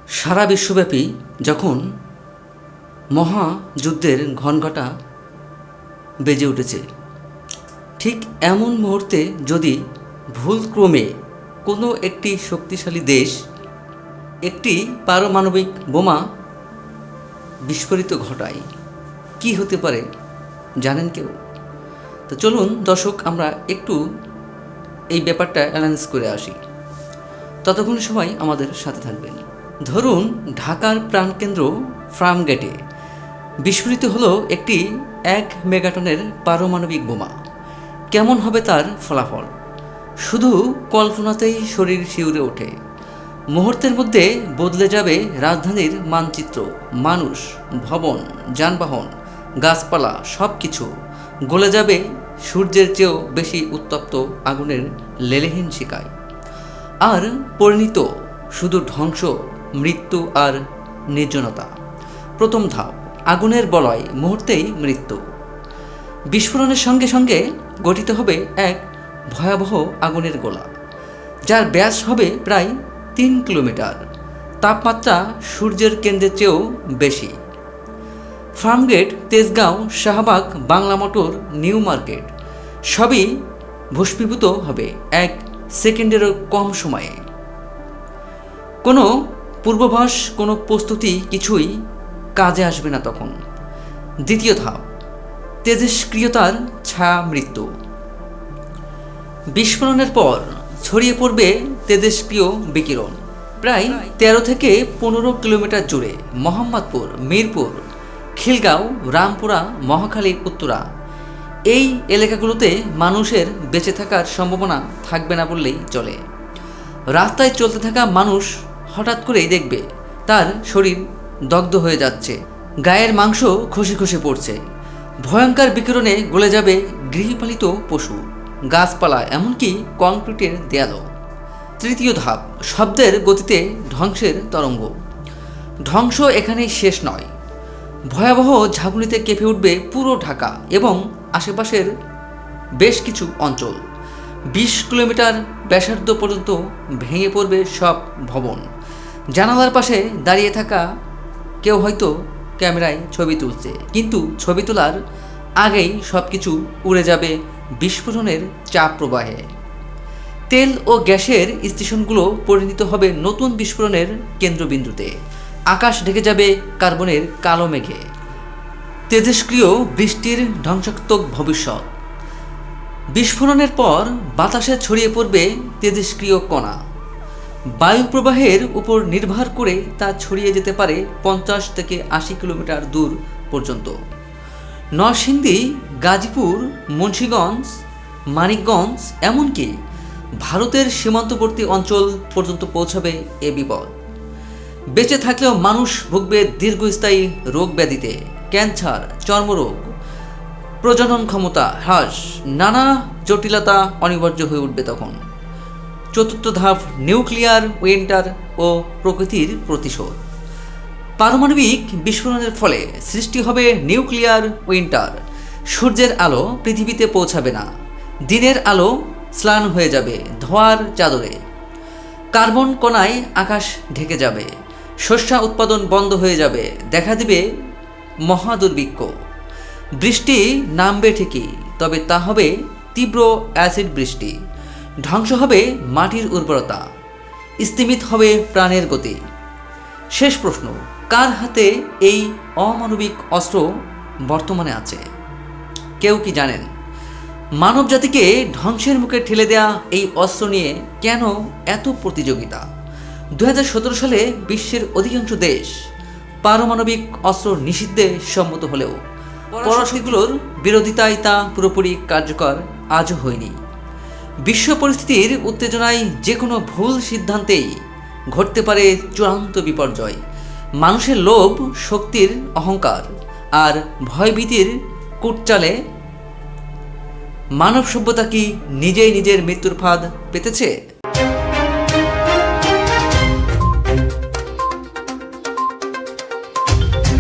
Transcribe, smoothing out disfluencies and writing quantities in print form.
সারা বিশ্বব্যাপী যখন মহাযুদ্ধের ঘণ্টা বেজে উঠেছে, ঠিক এমন মুহূর্তে যদি ভুলক্রমে কোনো একটি শক্তিশালী দেশ একটি পারমাণবিক বোমা বিস্ফোরিত ঘটায়, কি হতে পারে জানেন কেউ? তো চলুন দর্শক, আমরা একটু এই ব্যাপারটা অ্যানালাইজ করে আসি। ততক্ষণ সময় আমাদের সাথে থাকবেন। ধরুন, ঢাকার প্রাণকেন্দ্র ফার্মগেটে বিস্ফোরিত হলো একটি 1 মেগাটনের পারমাণবিক বোমা। কেমন হবে তার ফলাফল? শুধু কল্পনাতেই শরীর শিউরে ওঠে। মুহূর্তের মধ্যে বদলে যাবে রাজধানীর মানচিত্র। মানুষ, ভবন, যানবাহন, গাছপালা সব কিছু গলে যাবে সূর্যের চেয়েও বেশি উত্তপ্ত আগুনের লেলিহান শিখায়। আর পরিণত শুধু ধ্বংস, মৃত্যু আর নির্জনতা। প্রথম ধাপ, আগুনের বলয়, মুহূর্তেই মৃত্যু। বিস্ফোরণের সঙ্গে সঙ্গে গঠিত হবে এক ভয়াবহ আগুনের গোলা, যার ব্যাস হবে প্রায় 3 কিলোমিটার। তাপমাত্রা সূর্যের কেন্দ্রের চেয়েও বেশি। Farmgate, Tejgaon, Shahbag, Bangla motor, new market সবই ভস্মীভূত হবে 1 সেকেন্ডেরও কম সময়ে। কোনো পূর্বাভাস, কোনো প্রস্তুতি কিছুই কাজে আসবে না তখন। দ্বিতীয় ধাপ, তেজস্ক্রিয়তার ছায়া মৃত্যু। বিস্ফোরণের পর ছড়িয়ে পড়বে তেজস্ক্রিয় বিকিরণ প্রায় 13 থেকে 15 কিলোমিটার জুড়ে। মোহাম্মদপুর, মিরপুর, খিলগাঁও, রামপুরা, মহাখালী, উত্তরা এই এলাকাগুলোতে মানুষের বেঁচে থাকার সম্ভাবনা থাকবে না বললেই চলে। রাস্তায় চলতে থাকা মানুষ হঠাৎ করেই দেখবে তার শরীর দগ্ধ হয়ে যাচ্ছে, গায়ের মাংস খসে খসে পড়ছে। ভয়ঙ্কর বিকিরণে গলে যাবে গৃহপালিত পশু, গাছপালা, এমনকি কংক্রিটের দেয়ালও। তৃতীয় ধাপ, শব্দের গতিতে ধ্বংসের তরঙ্গ। ধ্বংস এখানেই শেষ নয়। ভয়াবহ ঝাঁকুনিতে কেঁপে উঠবে পুরো ঢাকা এবং আশেপাশের বেশ কিছু অঞ্চল। 20 কিলোমিটার ব্যাসার্ধ পর্যন্ত ভেঙে পড়বে সব ভবন। জানালার পাশে দাঁড়িয়ে থাকা কেউ হয়তো ক্যামেরায় ছবি তুলছে, কিন্তু ছবি তোলার আগেই সব কিছু উড়ে যাবে বিস্ফোরণের চাপ প্রবাহে। তেল ও গ্যাসের স্টেশনগুলো পরিণত হবে নতুন বিস্ফোরণের কেন্দ্রবিন্দুতে। আকাশ ঢেকে যাবে কার্বনের কালো মেঘে। তেজস্ক্রিয় বৃষ্টির ধ্বংসাত্মক ভবিষ্যৎ। বিস্ফোরণের পর বাতাসে ছড়িয়ে পড়বে তেজস্ক্রিয় কণা। বায়ু প্রবাহের উপর নির্ভর করে তা ছড়িয়ে যেতে পারে 50 থেকে 80 কিলোমিটার দূর পর্যন্ত। নরসিংদী, গাজীপুর, মুন্সিগঞ্জ, মানিকগঞ্জ, এমনকি ভারতের সীমান্তবর্তী অঞ্চল পর্যন্ত পৌঁছাবে এ বিপদ। বেঁচে থাকলেও মানুষ ভুগবে দীর্ঘস্থায়ী রোগ ব্যাধিতে। ক্যান্সার, চর্মরোগ, প্রজনন ক্ষমতা হ্রাস, নানা জটিলতা অনিবার্য হয়ে উঠবে তখন। চতুর্থ ধাপ, নিউক্লিয়ার উইন্টার ও প্রকৃতির প্রতিশোধ। পারমাণবিক বিস্ফোরণের ফলে সৃষ্টি হবে নিউক্লিয়ার উইন্টার। সূর্যের আলো পৃথিবীতে পৌঁছাবে না। দিনের আলো স্নান হয়ে যাবে ধোঁয়ার চাদরে। কার্বন কণায় আকাশ ঢেকে যাবে। শস্য উৎপাদন বন্ধ হয়ে যাবে। দেখা দিবে মহাদুর্ভিক্ষ। বৃষ্টি নামবে ঠিকই, তবে তা হবে তীব্র অ্যাসিড বৃষ্টি। ধ্বংস হবে মাটির উর্বরতা। স্তিমিত হবে প্রাণের গতি। শেষ প্রশ্ন, কার হাতে এই অমানবিক অস্ত্র বর্তমানে আছে? কেউ কি জানেন? মানব জাতিকে ধ্বংসের মুখে ঠেলে দেয়া এই অস্ত্র নিয়ে কেন এত প্রতিযোগিতা? 2017 সালে বিশ্বের অধিকাংশ দেশ পারমাণবিক অস্ত্র নিষিদ্ধে সম্মত হলেও পরমাণুগুলোর বিরোধিতায় তা পুরোপুরি কার্যকর আজও হয়নি। বিশ্ব পরিস্থিতির উত্তেজনায় যে কোনো ভুল সিদ্ধান্তেই ঘটতে পারে চূড়ান্ত বিপর্যয়। মানুষের লোভ, শক্তির অহংকার আর ভয়ভীতির কূটচালে মানব সভ্যতা কি নিজেই নিজের মৃত্যুর ফাঁদ পেতেছে?